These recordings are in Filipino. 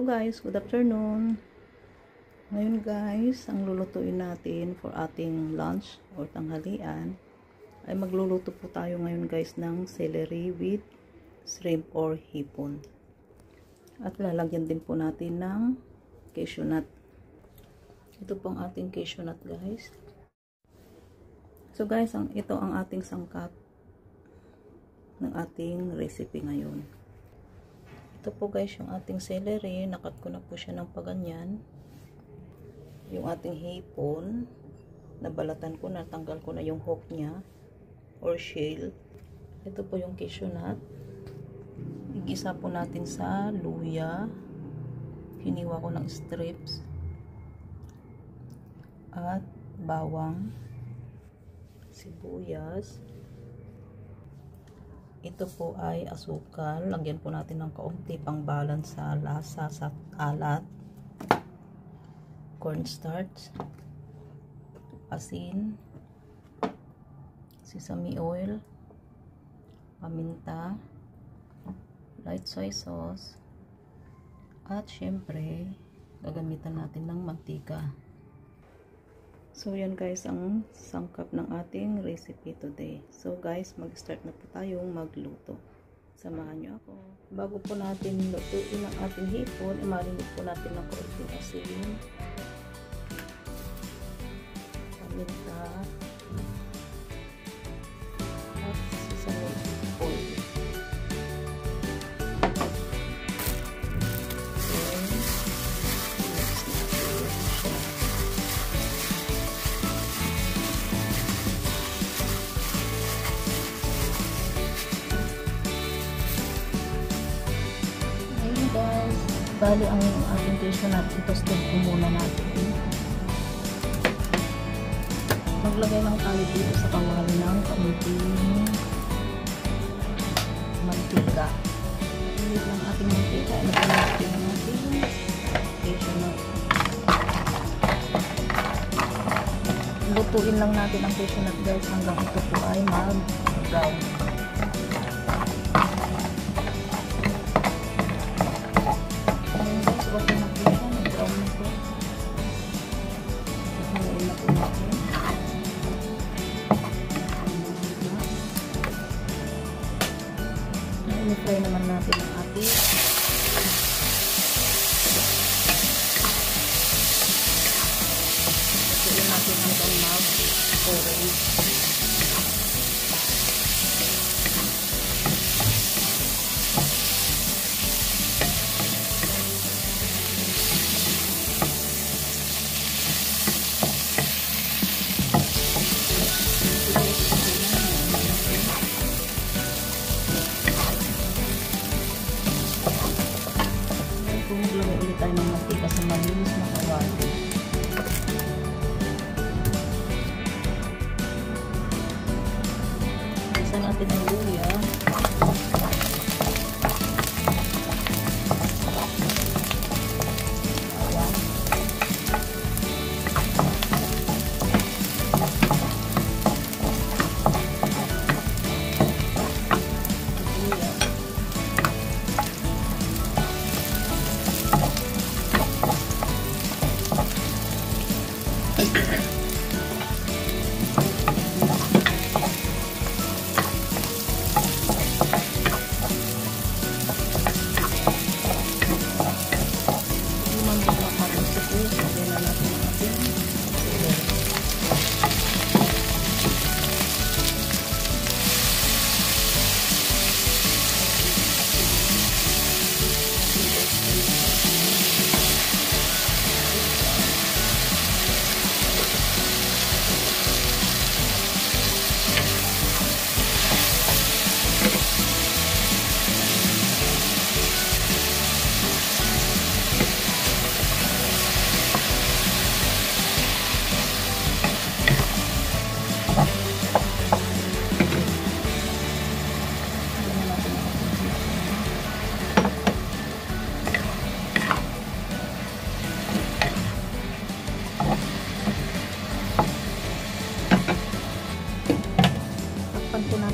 Hello guys, good afternoon. Ngayon guys, ang lulutuin natin for ating lunch or tanghalian ay magluluto po tayo ngayon guys ng celery with shrimp or hipon. At lalagyan din po natin ng cashew nut. Ito po ang ating cashew nut guys. So guys, ito ang ating sangkap ng ating recipe ngayon. Ito po guys yung ating celery, nakat ko na po siya ng paganyan. Yung ating hipon, nabalatan ko na, tanggal ko na yung hook niya or shell. Ito po yung cashew nut. Igisa po natin sa luya. Hiniwa ko ng strips. At bawang, sibuyas. Ito po ay asukal. Lagyan po natin ng kaunti pang balance sa lasa sa alat. Cornstarch, asin, sesame oil, paminta, light soy sauce, at syempre gagamitan natin ng mantika. So yan guys ang sangkap ng ating recipe today. So guys, mag-start na po tayong magluto. Samahan nyo ako. Bago po natin lutuin ang ating hipon, i-marinate po natin ng kaunting asin, paminta, at sesame oil. Guys, bali ang ating cashew nut, i-toasted ko muna natin. Maglagay lang tayo dito sa kawali ng kaunting mantika. Ilit lang ating mantika, ilagay natin ang ating cashew nut. Lutuin lang natin ang cashew nut guys hanggang ito po ay mag-brown. I-fry naman natin ang ating ituloy natin hanggang mag-orange. Maglagay ulit tayo ng mantika sa malinis na kawali. Isa natin ang luya. Bawang.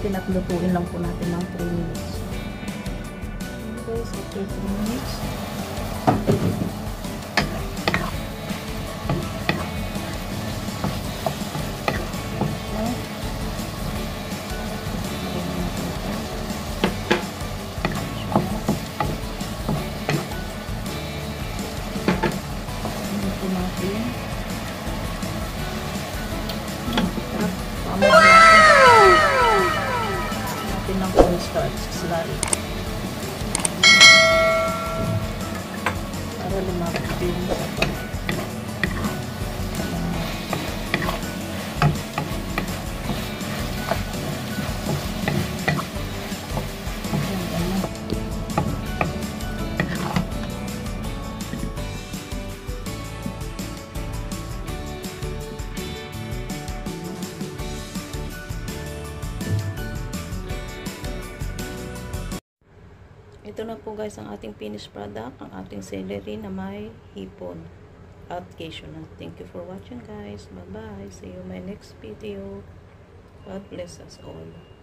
natin at lutuin lang po natin ng 3 minutes. Okay, so 3 minutes. Natin ng cornstarch slurry para lumapit din Ito na po guys ang ating finished product, ang ating celery na may hipon at cashew nut. Thank you for watching guys. Bye bye. See you in my next video. God bless us all.